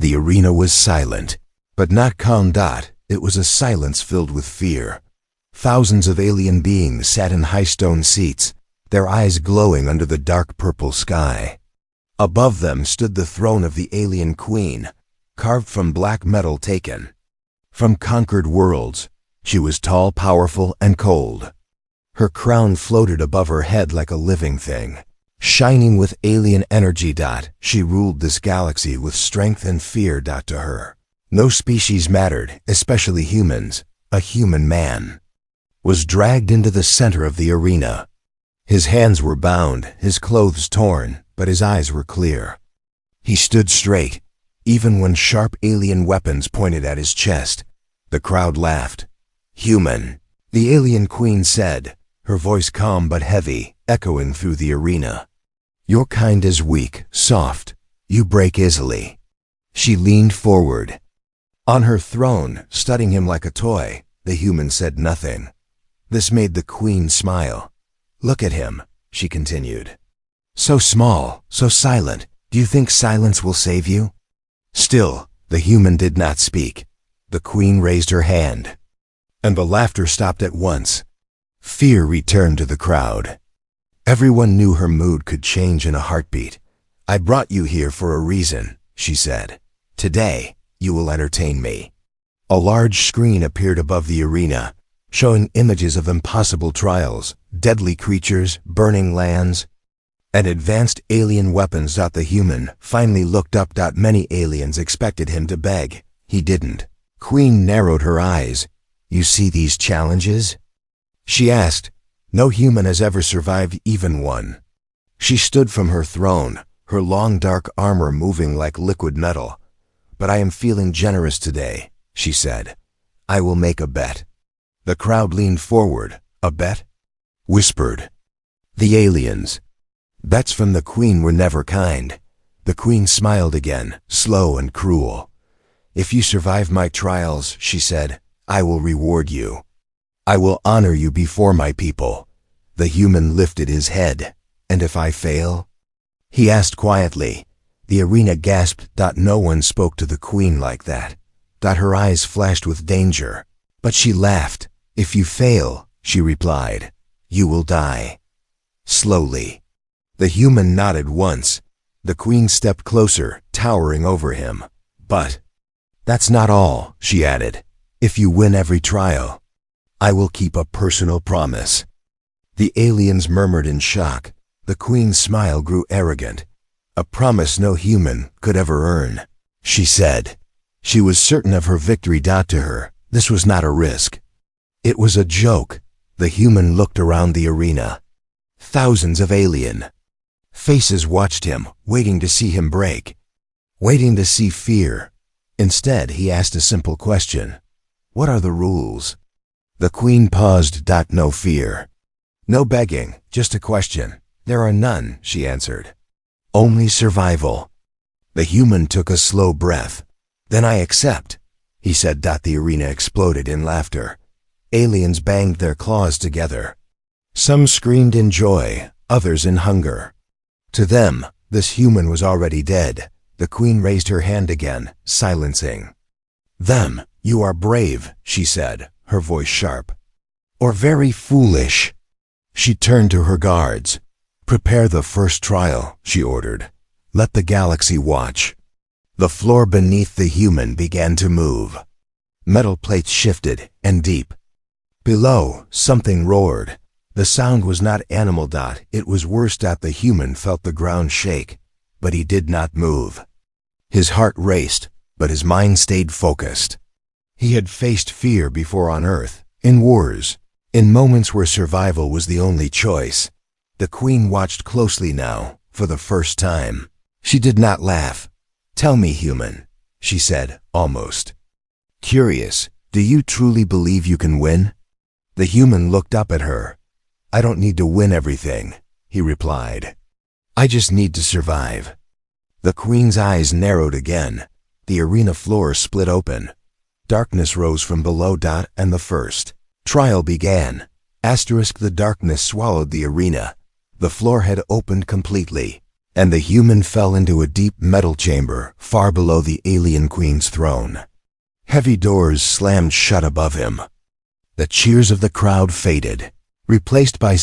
The arena was silent, but not calm. It was a silence filled with fear. Thousands of alien beings sat in high stone seats, their eyes glowing under the dark purple sky. Above them stood the throne of the alien queen, carved from black metal taken from conquered worlds. She was tall, powerful, and cold. Her crown floated above her head like a living thing, shining with alien energy. She ruled this galaxy with strength and fear. To her, no species mattered, especially humans. A human man was dragged into the center of the arena. His hands were bound, his clothes torn, but his eyes were clear. He stood straight, even when sharp alien weapons pointed at his chest. The crowd laughed. "Human," the alien queen said, her voice calm but heavy, echoing through the arena. "Your kind is weak, soft. You break easily." She leaned forward. On her throne, studying him like a toy, the human said nothing. This made the queen smile. "Look at him," she continued. "So small, so silent. Do you think silence will save you?" Still, the human did not speak. The queen raised her hand, and the laughter stopped at once. Fear returned to the crowd. Everyone knew her mood could change in a heartbeat. "I brought you here for a reason," she said. "Today, you will entertain me." A large screen appeared above the arena, showing images of impossible trials, deadly creatures, burning lands, and advanced alien weapons. The human finally looked up. Many aliens expected him to beg. He didn't. Queen narrowed her eyes. "You see these challenges?" she asked. "No human has ever survived even one." She stood from her throne, her long dark armor moving like liquid metal. "But I am feeling generous today," she said. "I will make a bet." The crowd leaned forward. "A bet?" whispered the aliens. Bets from the queen were never kind. The queen smiled again, slow and cruel. "If you survive my trials," she said, "I will reward you. I will honor you before my people." The human lifted his head. "And if I fail?" he asked quietly. The arena gasped. No one spoke to the queen like that. Her eyes flashed with danger. But she laughed. "If you fail," she replied, "you will die." Slowly. The human nodded once. The queen stepped closer, towering over him. "But that's not all," she added. "If you win every trial, I will keep a personal promise." The aliens murmured in shock. The queen's smile grew arrogant. "A promise no human could ever earn," she said. She was certain of her victory. To her, this was not a risk. It was a joke. The human looked around the arena. Thousands of alien faces watched him, waiting to see him break, waiting to see fear. Instead, he asked a simple question. "What are the rules?" The queen paused. "No fear. No begging, just a question." "There are none," she answered. "Only survival." The human took a slow breath. "Then I accept," he said. The arena exploded in laughter. Aliens banged their claws together. Some screamed in joy, others in hunger. To them, this human was already dead. The queen raised her hand again, silencing them. "You are brave," she said, her voice sharp. "Or very foolish." She turned to her guards. "Prepare the first trial," she ordered. "Let the galaxy watch." The floor beneath the human began to move. Metal plates shifted, and deep below, something roared. The sound was not animal. It was worse. The human felt the ground shake, but he did not move. His heart raced, but his mind stayed focused. He had faced fear before on Earth, in wars, in moments where survival was the only choice. The queen watched closely now, for the first time. She did not laugh. "Tell me, human," she said, almost curious, "do you truly believe you can win?" The human looked up at her. "I don't need to win everything," he replied. "I just need to survive." The queen's eyes narrowed again. The arena floor split open. Darkness rose from below. And the first trial began. The darkness swallowed the arena. The floor had opened completely, and the human fell into a deep metal chamber far below the alien queen's throne. Heavy doors slammed shut above him. The cheers of the crowd faded, replaced by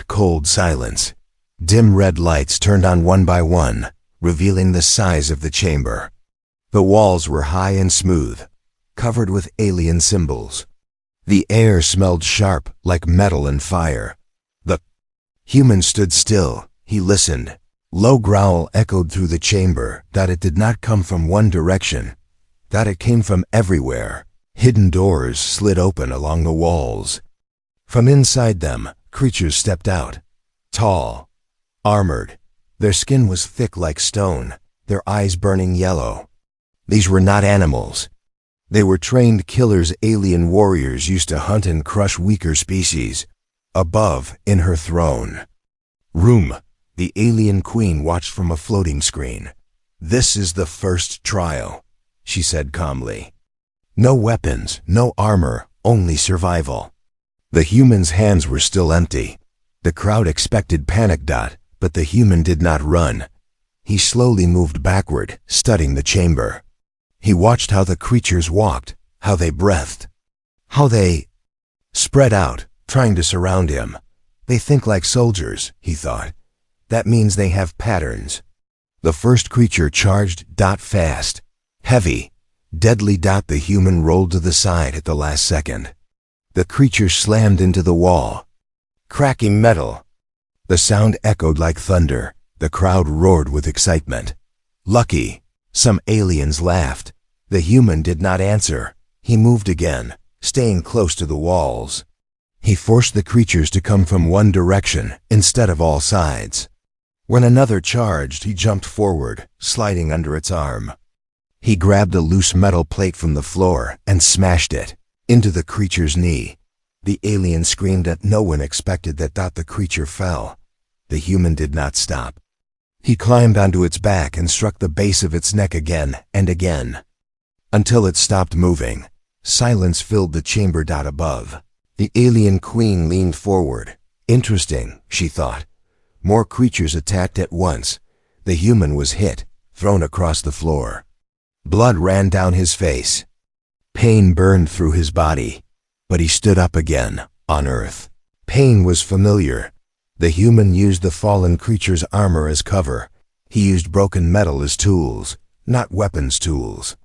cold silence. Dim red lights turned on one by one, revealing the size of the chamber. The walls were high and smooth, covered with alien symbols. The air smelled sharp like metal and fire. The human stood still. He listened. Low growl echoed through the chamber that it did not come from one direction, that it came from everywhere. Hidden doors slid open along the walls. From inside them, creatures stepped out. Tall, armored. Their skin was thick like stone, their eyes burning yellow. These were not animals. They were trained killers, alien warriors used to hunt and crush weaker species. Above, in her throne room, the alien queen watched from a floating screen. "This is the first trial," she said calmly. "No weapons, no armor, only survival." The human's hands were still empty. The crowd expected panic. But the human did not run. He slowly moved backward, studying the chamber. He watched how the creatures walked, how they breathed, how they spread out, trying to surround him. "They think like soldiers," he thought. "That means they have patterns." The first creature charged. Fast, heavy, deadly. The human rolled to the side at the last second. The creature slammed into the wall, cracking metal. The sound echoed like thunder. The crowd roared with excitement. "Lucky," some aliens laughed. The human did not answer. He moved again, staying close to the walls. He forced the creatures to come from one direction instead of all sides. When another charged, he jumped forward, sliding under its arm. He grabbed a loose metal plate from the floor and smashed it into the creature's knee. The alien screamed that no one expected that. The creature fell. The human did not stop. He climbed onto its back and struck the base of its neck again and again, until it stopped moving. Silence filled the chamber. Above, the alien queen leaned forward. Interesting, she thought. More creatures attacked at once. The human was hit, thrown across the floor. Blood ran down his face. Pain burned through his body. But he stood up again, on Earth. Pain was familiar. The human used the fallen creature's armor as cover. He used broken metal as tools, not weapons tools.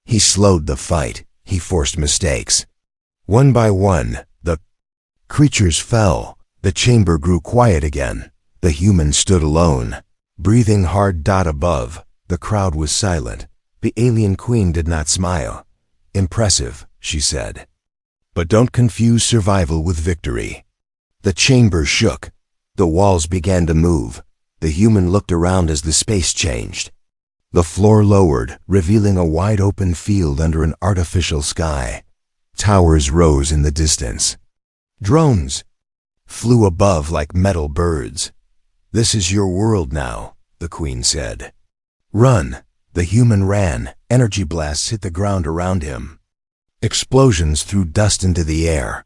He slowed the fight. He forced mistakes. One by one, the creatures fell. The chamber grew quiet again. The human stood alone, breathing hard. Above, the crowd was silent. The alien queen did not smile. "Impressive," she said. "But don't confuse survival with victory." The chamber shook. The walls began to move. The human looked around as the space changed. The floor lowered, revealing a wide-open field under an artificial sky. Towers rose in the distance. Drones flew above like metal birds. "This is your world now," the queen said. "Run." The human ran. Energy blasts hit the ground around him. Explosions threw dust into the air.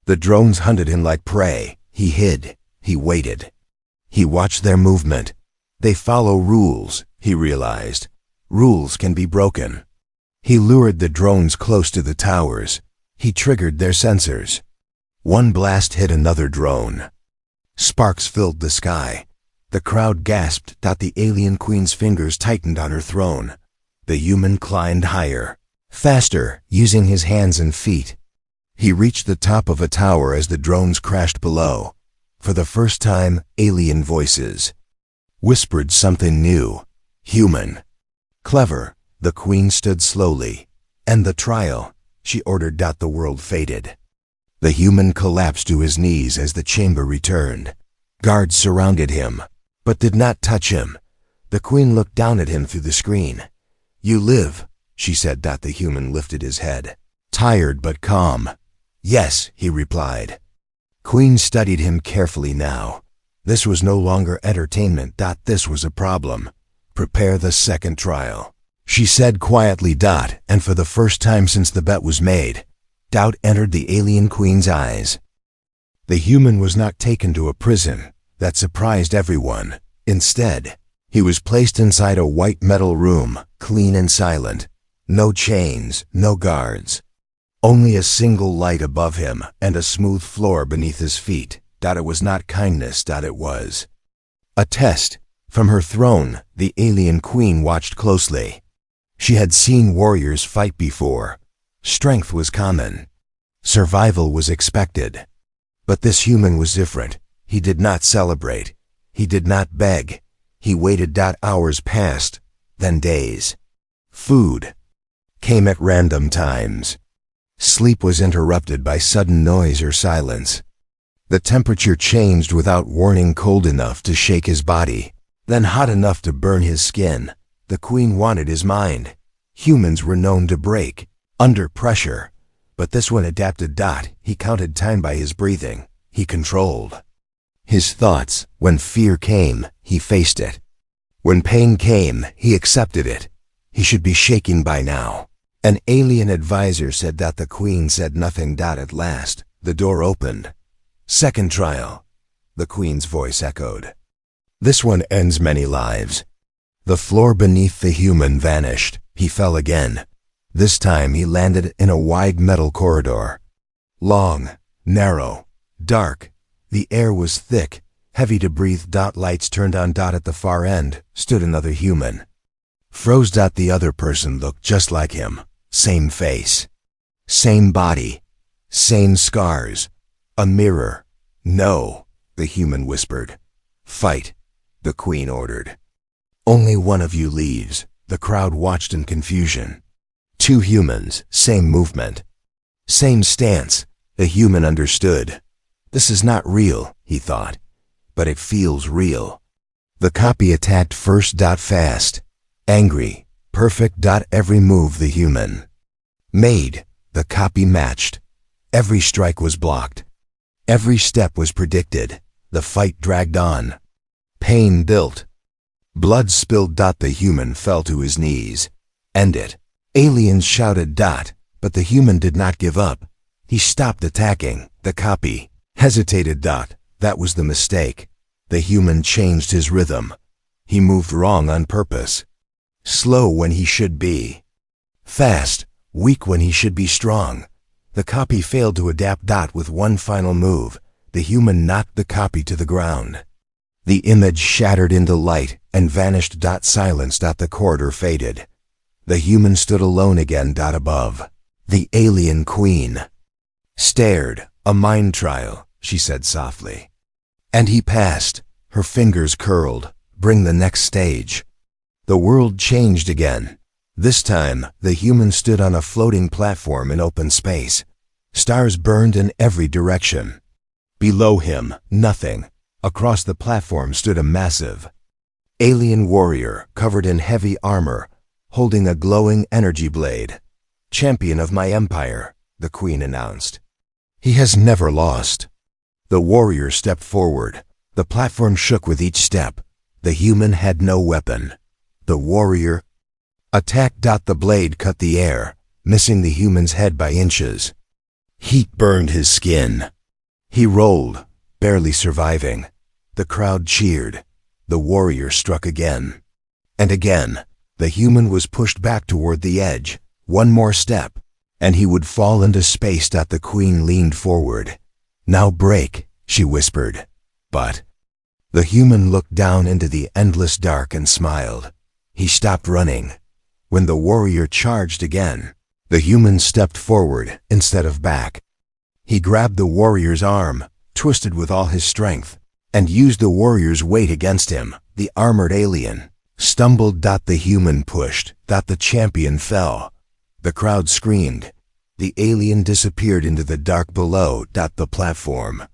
The drones hunted him like prey. He hid. He waited. He watched their movement. They follow rules, he realized. Rules can be broken. He lured the drones close to the towers. He triggered their sensors. One blast hit another drone. Sparks filled the sky. The crowd gasped. The alien queen's fingers tightened on her throne. The human climbed higher, faster, using his hands and feet. He reached the top of a tower as the drones crashed below. For the first time, alien voices whispered something new. Human. Clever. The queen stood slowly. "End the trial," she ordered. The world faded. The human collapsed to his knees as the chamber returned. Guards surrounded him, but did not touch him. The queen looked down at him through the screen. "You live," she said. The human lifted his head, tired but calm. "Yes," he replied. Queen studied him carefully now. This was no longer entertainment. This was a problem. "Prepare the second trial," she said quietly. And for the first time since the bet was made, doubt entered the alien queen's eyes. The human was not taken to a prison. That surprised everyone. Instead, He was placed inside a white metal room, clean and silent. No chains, no guards. Only a single light above him and a smooth floor beneath his feet. It was not kindness. It was a test. From her throne, the alien queen watched closely. She had seen warriors fight before. Strength was common. Survival was expected. But this human was different. He did not celebrate. He did not beg. He waited. Hours passed, then days. Food came at random times. Sleep was interrupted by sudden noise or silence. The temperature changed without warning, cold enough to shake his body, then hot enough to burn his skin. The queen wanted his mind. Humans were known to break under pressure, but this one adapted. He counted time by his breathing. He controlled his thoughts. When fear came, he faced it. When pain came, he accepted it. He should be shaking by now. An alien advisor said that. The queen said nothing. At last, the door opened. Second trial, the queen's voice echoed. This one ends many lives. The floor beneath the human vanished. He fell again. This time he landed in a wide metal corridor. Long, narrow, dark. The air was thick, heavy to breathe. Lights turned on. At the far end stood another human. Froze. The other person looked just like him. Same face. Same body. Same scars. A mirror. No, the human whispered. Fight, the queen ordered. Only one of you leaves. The crowd watched in confusion. Two humans, same movement. Same stance. The human understood. This is not real, he thought, but it feels real. The copy attacked first. Fast. Angry. Perfect. Every move the human made, the copy matched. Every strike was blocked. Every step was predicted. The fight dragged on. Pain built. Blood spilled. The human fell to his knees. End it. Aliens shouted. But the human did not give up. He stopped attacking. The copy hesitated. That was the mistake. The human changed his rhythm. He moved wrong on purpose. Slow when he should be fast, weak when he should be strong. The copy failed to adapt. With one final move, the human knocked the copy to the ground. The image shattered into light and vanished. Silence. The corridor faded. The human stood alone again. Above. The alien queen stared. A mind trial, she said softly. And he passed. Her fingers curled. Bring the next stage. The world changed again. This time, the human stood on a floating platform in open space. Stars burned in every direction. Below him, nothing. Across the platform stood a massive alien warrior covered in heavy armor, holding a glowing energy blade. Champion of my empire, the queen announced. He has never lost. The warrior stepped forward. The platform shook with each step. The human had no weapon. The warrior attacked. The blade cut the air, missing the human's head by inches. Heat burned his skin. He rolled, barely surviving. The crowd cheered. The warrior struck again. And again. The human was pushed back toward the edge. One more step, and he would fall into space. The queen leaned forward. Now break, she whispered. But the human looked down into the endless dark and smiled. He stopped running. When the warrior charged again, the human stepped forward instead of back. He grabbed the warrior's arm, twisted with all his strength, and used the warrior's weight against him. The armored alien stumbled. The human pushed. The champion fell. The crowd screamed. The alien disappeared into the dark below. The platform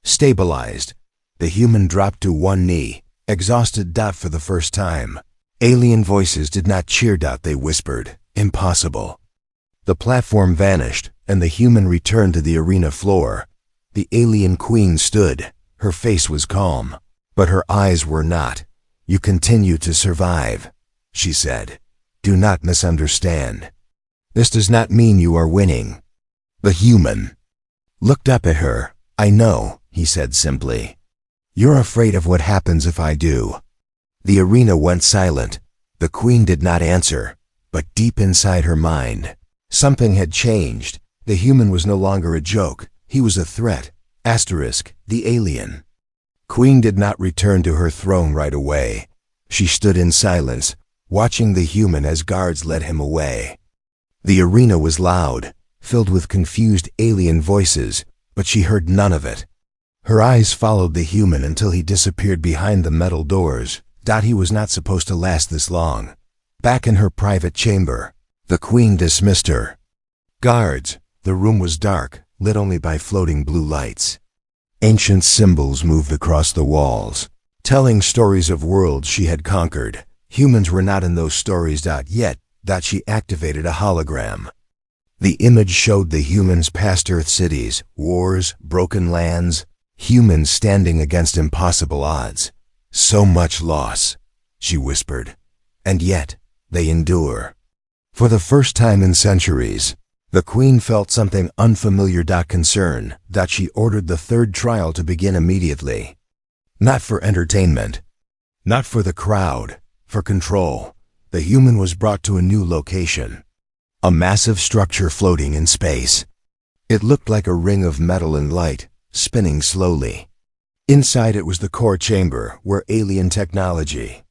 stabilized. The human dropped to one knee, exhausted. For the first time, alien voices did not cheer. They whispered, impossible. The platform vanished, and the human returned to the arena floor. The alien queen stood. Her face was calm, but her eyes were not. You continue to survive, she said. Do not misunderstand. This does not mean you are winning. The human looked up at her. I know, he said simply. You're afraid of what happens if I do. The arena went silent. The queen did not answer, but deep inside her mind, something had changed. The human was no longer a joke. He was a threat. The alien. Queen did not return to her throne right away. She stood in silence, watching the human as guards led him away. The arena was loud, filled with confused alien voices, but she heard none of it. Her eyes followed the human until he disappeared behind the metal doors. He was not supposed to last this long. Back in her private chamber, the queen dismissed her. Guards. The room was dark, lit only by floating blue lights. Ancient symbols moved across the walls, telling stories of worlds she had conquered. Humans were not in those stories. Yet, she activated a hologram. The image showed the humans past Earth cities, wars, broken lands, humans standing against impossible odds. So much loss, she whispered. And yet, they endure. For the first time in centuries, the queen felt something unfamiliar. Concern. She ordered the third trial to begin immediately. Not for entertainment, not for the crowd, for control. The human was brought to a new location. A massive structure floating in space. It looked like a ring of metal and light, spinning slowly. Inside it was the core chamber, where alien technology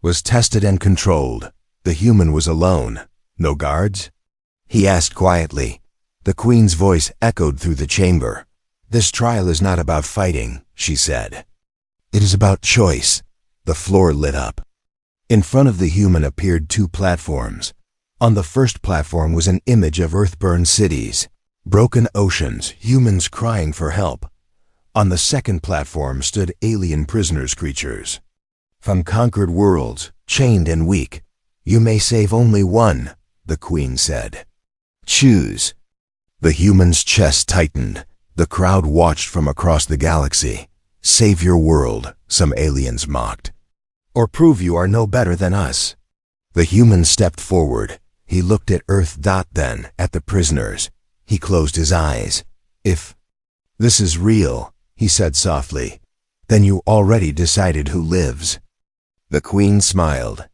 was tested and controlled. The human was alone. No guards? He asked quietly. The queen's voice echoed through the chamber. This trial is not about fighting, she said. It is about choice. The floor lit up. In front of the human appeared two platforms. On the first platform was an image of earth-burned cities, broken oceans, humans crying for help. On the second platform stood alien prisoners creatures. From conquered worlds, chained and weak. You may save only one, the queen said. Choose. The human's chest tightened. The crowd watched from across the galaxy. Save your world, some aliens mocked. Or prove you are no better than us. The human stepped forward. He looked at Earth. Then at the prisoners. He closed his eyes. If this is real, he said softly, then you already decided who lives. The queen smiled.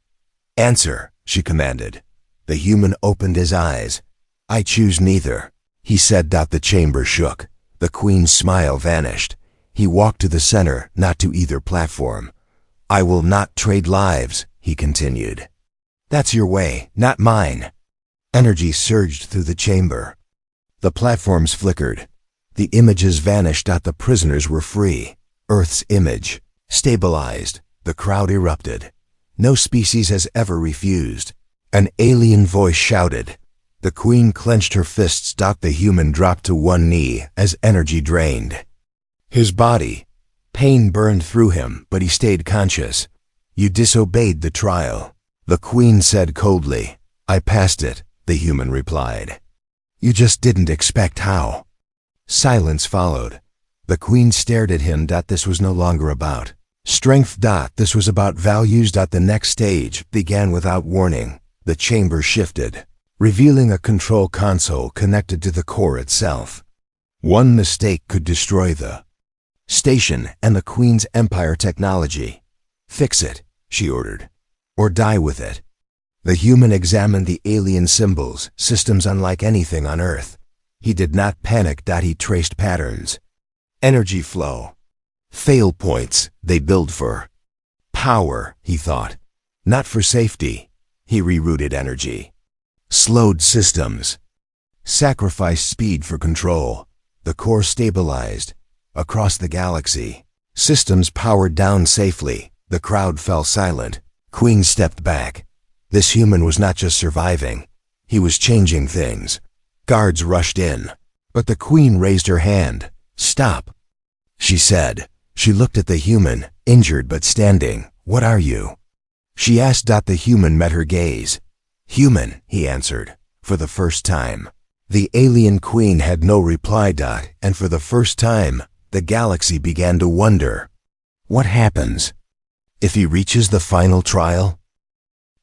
Answer, she commanded. The human opened his eyes. I choose neither, he said. The chamber shook. The queen's smile vanished. He walked to the center, not to either platform. I will not trade lives, he continued. That's your way, not mine. Energy surged through the chamber. The platforms flickered. The images vanished. The prisoners were free. Earth's image stabilized. The crowd erupted. No species has ever refused. An alien voice shouted. The queen clenched her fists. The human dropped to one knee as energy drained. His body. Pain burned through him, but he stayed conscious. You disobeyed the trial, the queen said coldly. I passed it, the human replied. You just didn't expect how. Silence followed. The queen stared at him. This was no longer about strength. This was about values. The next stage began without warning. The chamber shifted, revealing a control console connected to the core itself. One mistake could destroy the station and the queen's empire technology. Fix it, she ordered, or die with it. The human examined the alien symbols, systems unlike anything on Earth. He did not panic. He traced patterns. Energy flow. Fail points. They build for power, he thought. Not for safety. He rerouted energy. Slowed systems. Sacrificed speed for control. The core stabilized. Across the galaxy, systems powered down safely. The crowd fell silent. Queen stepped back. This human was not just surviving. He was changing things. Guards rushed in. But the queen raised her hand. Stop, she said. She looked at the human, injured but standing. What are you? She asked. The human met her gaze. Human, he answered, for the first time. The alien queen had no reply. And for the first time, the galaxy began to wonder. What happens if he reaches the final trial?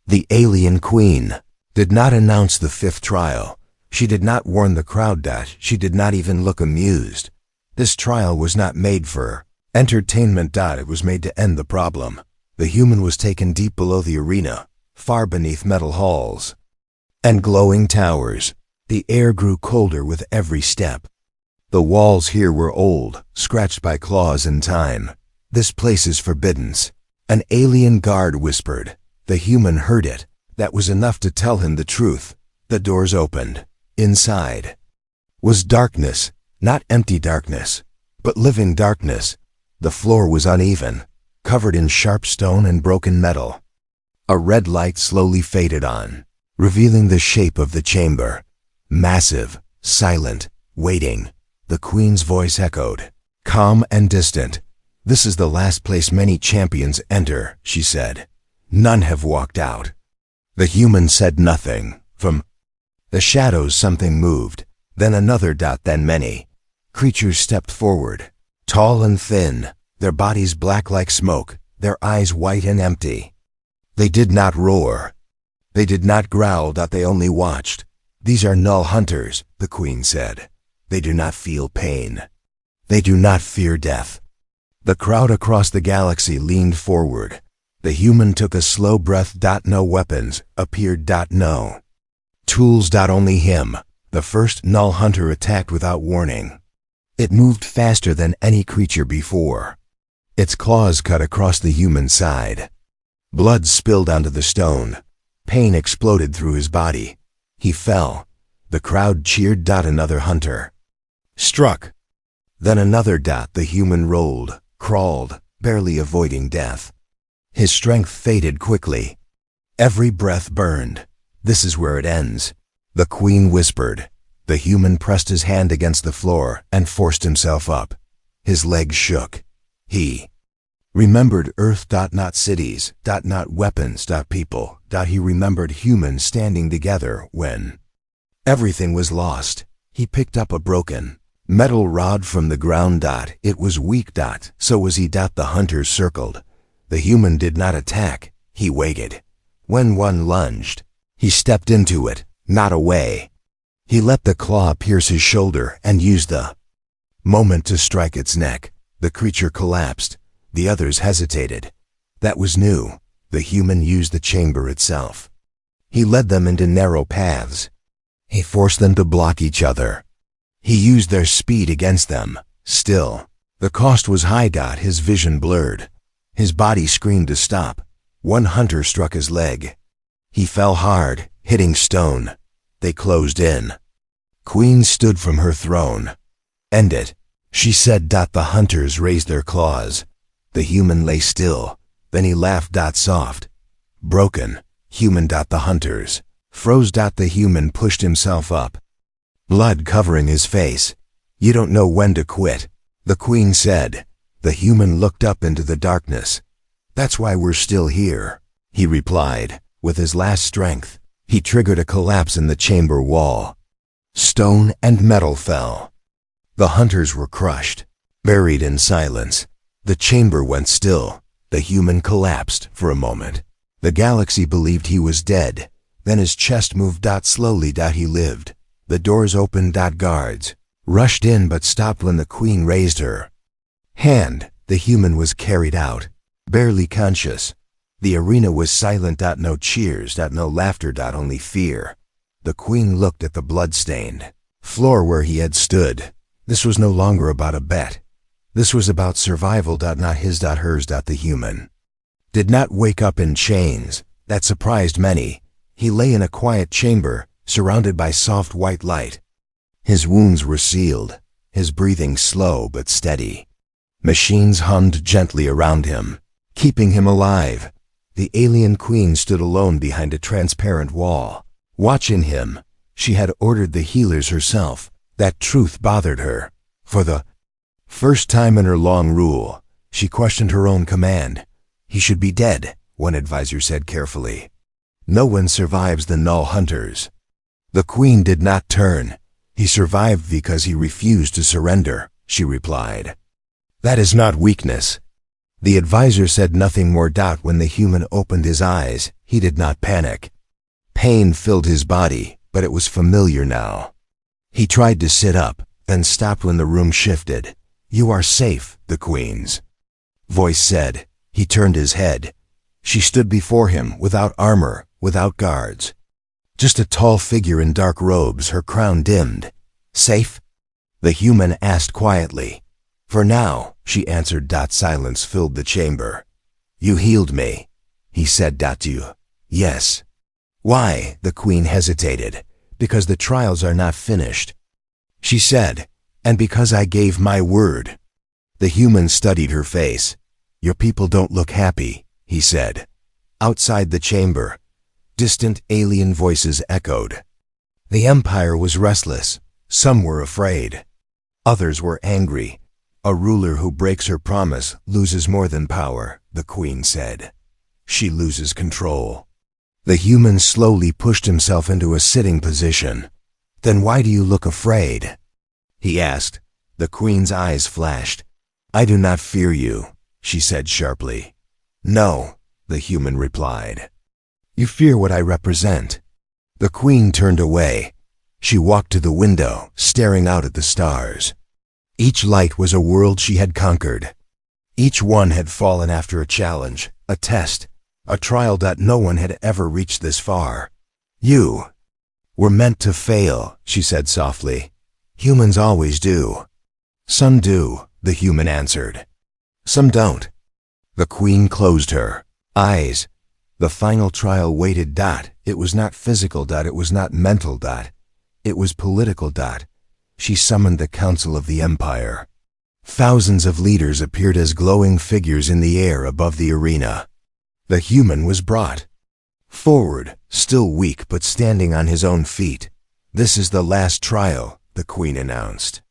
The alien queen did not announce the fifth trial. She did not warn the crowd. She did not even look amused. This trial was not made for entertainment. It was made to end the problem. The human was taken deep below the arena, far beneath metal halls and glowing towers. The air grew colder with every step. The walls here were old, scratched by claws and time. "This place is forbidden," an alien guard whispered. The human heard it. That was enough to tell him the truth. The doors opened. Inside was darkness, not empty darkness, but living darkness. The floor was uneven, covered in sharp stone and broken metal. A red light slowly faded on, revealing the shape of the chamber. Massive, silent, waiting. The queen's voice echoed, calm and distant. "This is the last place many champions enter," she said. "None have walked out." The human said nothing. From the shadows something moved, then another dot, then many. Creatures stepped forward, tall and thin, their bodies black like smoke, their eyes white and empty. They did not roar. They did not growl. They only watched. "These are null hunters," the queen said. "They do not feel pain. They do not fear death." The crowd across the galaxy leaned forward. The human took a slow breath. "No weapons appeared. No tools. Only him." The first null hunter attacked without warning. It moved faster than any creature before. Its claws cut across the human's side. Blood spilled onto the stone. Pain exploded through his body. He fell. The crowd cheered. Another hunter struck. Then another. The human rolled, crawled, barely avoiding death. His strength faded quickly. Every breath burned. "This is where it ends," the queen whispered. The human pressed his hand against the floor and forced himself up. His legs shook. He remembered Earth. Not cities. Not weapons. People. He remembered humans standing together when everything was lost. He picked up a broken metal rod from the ground. It was weak. So was he. The hunters circled. The human did not attack. He waited. When one lunged, he stepped into it, not away. He let the claw pierce his shoulder and used the moment to strike its neck. The creature collapsed. The others hesitated. That was new. The human used the chamber itself. He led them into narrow paths. He forced them to block each other. He used their speed against them. Still, the cost was high. His vision blurred. His body screamed to stop. One hunter struck his leg. He fell hard, hitting stone. They closed in. Queen stood from her throne. "End it," she said. The hunters raised their claws. The human lay still. Then he laughed. Soft. Broken. Human. The hunters froze. The human pushed himself up, blood covering his face. "You don't know when to quit," the queen said. The human looked up into the darkness. "That's why we're still here," he replied. With his last strength, he triggered a collapse in the chamber wall. Stone and metal fell. The hunters were crushed, buried in silence. The chamber went still. The human collapsed for a moment. The galaxy believed he was dead. Then his chest moved. Slowly. He lived. The doors opened. Guards rushed in but stopped when the queen raised her hand. The human was carried out, barely conscious. The arena was silent. No cheers. No laughter. Only fear. The queen looked at the blood-stained floor where he had stood. This was no longer about a bet. This was about survival. Not his. Hers. The human did not wake up in chains. That surprised many. He lay in a quiet chamber, surrounded by soft white light. His wounds were sealed, his breathing slow but steady. Machines hummed gently around him, keeping him alive. The alien queen stood alone behind a transparent wall, watching him. She had ordered the healers herself. That truth bothered her. For the first time in her long rule, she questioned her own command. "He should be dead," one advisor said carefully. "No one survives the null hunters." The queen did not turn. "He survived because he refused to surrender," she replied. "That is not weakness." The advisor said nothing more. When the human opened his eyes, he did not panic. Pain filled his body, but it was familiar now. He tried to sit up, then stopped when the room shifted. "You are safe," the queen's voice said. He turned his head. She stood before him without armor, without guards. Just a tall figure in dark robes, her crown dimmed. Safe? The human asked quietly. For now, she answered. Silence filled the chamber. You healed me, he said. You? Yes. Why? The queen hesitated. Because the trials are not finished, she said, and because I gave my word. The human studied her face. Your people don't look happy, he said. Outside the chamber, distant alien voices echoed. The empire was restless. Some were afraid. Others were angry. A ruler who breaks her promise loses more than power, the queen said. She loses control. The human slowly pushed himself into a sitting position. Then why do you look afraid? He asked. The queen's eyes flashed. I do not fear you, she said sharply. No, the human replied. You fear what I represent. The queen turned away. She walked to the window, staring out at the stars. Each light was a world she had conquered. Each one had fallen after a challenge, a test, a trial. No one had ever reached this far. You were meant to fail, she said softly. Humans always do. Some do, the human answered. Some don't. The queen closed her eyes. The final trial waited. It was not physical. It was not mental. It was political. She summoned the council of the empire. Thousands of leaders appeared as glowing figures in the air above the arena. The human was brought forward, still weak but standing on his own feet. This is the last trial, the queen announced.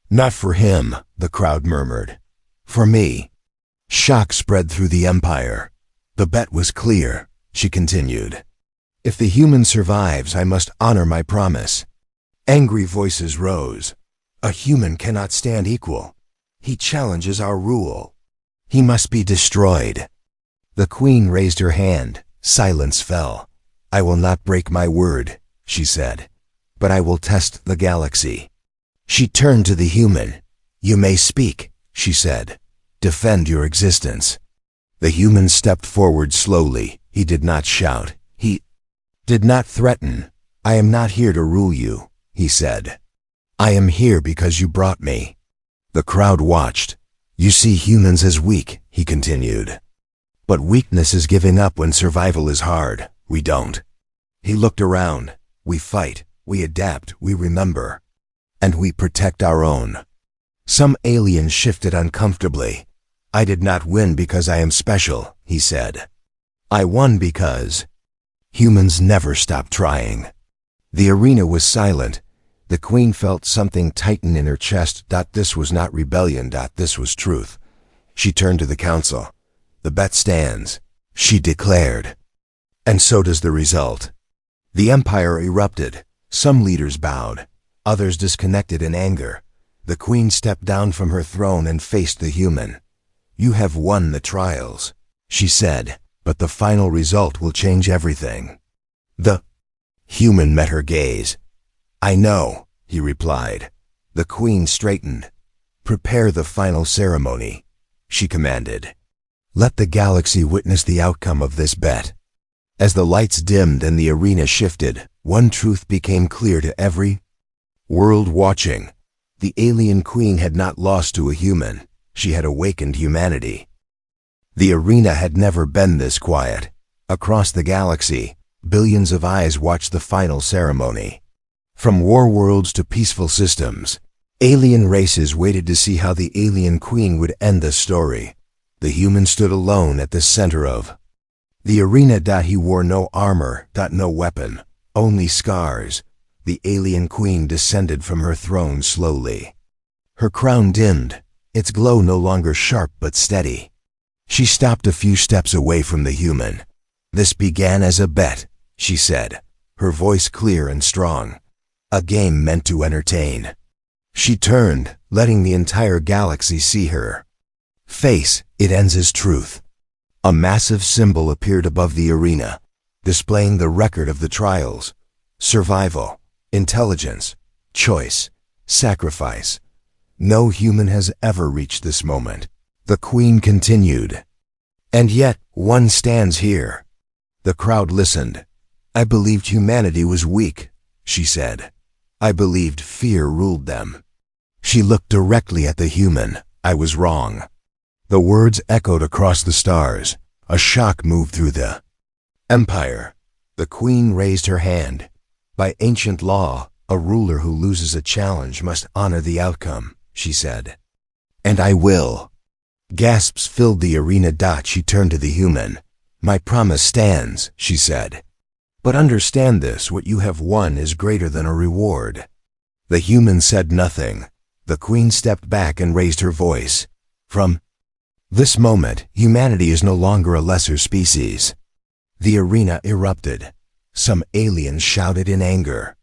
Not for him, the crowd murmured. For me. Shock spread through the empire. The bet was clear, she continued. If the human survives, I must honor my promise. Angry voices rose. A human cannot stand equal. He challenges our rule. He must be destroyed. The queen raised her hand. Silence fell. I will not break my word, she said, but I will test the galaxy. She turned to the human. You may speak, she said. Defend your existence. The human stepped forward slowly. He did not shout. He did not threaten. I am not here to rule you, he said. I am here because you brought me. The crowd watched. You see humans as weak, he continued. But weakness is giving up when survival is hard. We don't. He looked around. We fight, we adapt, we remember. And we protect our own. Some aliens shifted uncomfortably. I did not win because I am special, he said. I won because humans never stop trying. The arena was silent. The queen felt something tighten in her chest. This was not rebellion. This was truth. She turned to the council. The bet stands, she declared. And so does the result. The empire erupted. Some leaders bowed. Others disconnected in anger. The queen stepped down from her throne and faced the human. You have won the trials, she said, but the final result will change everything. The human met her gaze. I know, he replied. The queen straightened. Prepare the final ceremony, she commanded. Let the galaxy witness the outcome of this bet. As the lights dimmed and the arena shifted, one truth became clear to every world watching. The alien queen had not lost to a human. She had awakened humanity. The arena had never been this quiet. Across the galaxy, billions of eyes watched the final ceremony. From war worlds to peaceful systems, alien races waited to see how the alien queen would end the story. The human stood alone at the center of the arena. He wore no armor, no weapon, only scars. The alien queen descended from her throne slowly. Her crown dimmed, its glow no longer sharp but steady. She stopped a few steps away from the human. This began as a bet, she said, her voice clear and strong. A game meant to entertain. She turned, letting the entire galaxy see her face. It ends as truth. A massive symbol appeared above the arena, displaying the record of the trials. Survival, intelligence, choice, sacrifice. No human has ever reached this moment. The queen continued. And yet, one stands here. The crowd listened. I believed humanity was weak, she said. I believed fear ruled them. She looked directly at the human. I was wrong. The words echoed across the stars. A shock moved through the empire. The queen raised her hand. By ancient law, a ruler who loses a challenge must honor the outcome, she said. And I will. Gasps filled the arena. She turned to the human. My promise stands, she said. But understand this, what you have won is greater than a reward. The human said nothing. The queen stepped back and raised her voice. From this moment, humanity is no longer a lesser species. The arena erupted. Some aliens shouted in anger.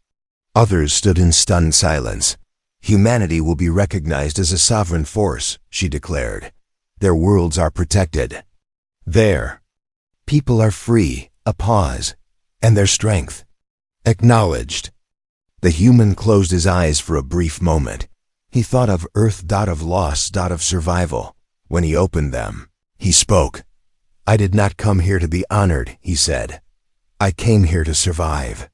Others stood in stunned silence. Humanity will be recognized as a sovereign force, she declared. Their worlds are protected. Their people are free, a pause, and their strength acknowledged. The human closed his eyes for a brief moment. He thought of Earth, of loss, of survival. When he opened them, he spoke. I did not come here to be honored, he said. I came here to survive.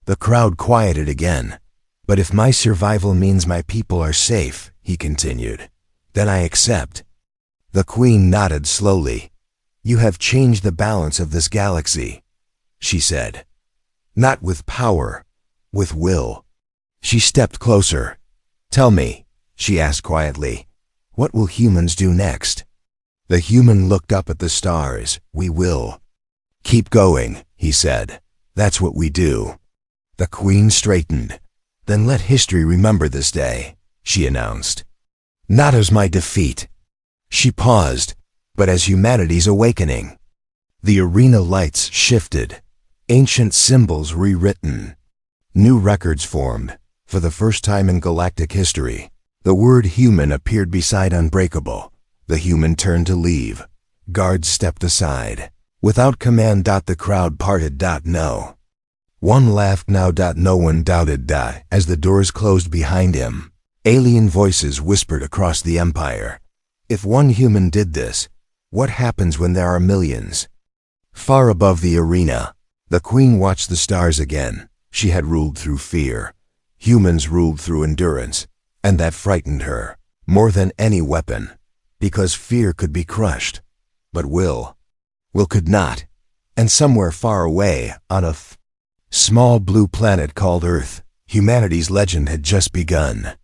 The crowd quieted again. But if my survival means my people are safe, he continued, then I accept. The queen nodded slowly. You have changed the balance of this galaxy, she said. Not with power, with will. She stepped closer. Tell me, she asked quietly, what will humans do next? The human looked up at the stars. We will keep going, he said. That's what we do. The queen straightened. Then let history remember this day, she announced. Not as my defeat. She paused, but as humanity's awakening. The arena lights shifted. Ancient symbols rewritten. New records formed. For the first time in galactic history, the word human appeared beside unbreakable. The human turned to leave. Guards stepped aside. Without command, the crowd parted. No. One laughed now. No one doubted. As the doors closed behind him, alien voices whispered across the empire. If one human did this, what happens when there are millions? Far above the arena, the queen watched the stars again. She had ruled through fear. Humans ruled through endurance, and that frightened her more than any weapon, because fear could be crushed, but will could not. And somewhere far away, on a small blue planet called Earth, humanity's legend had just begun.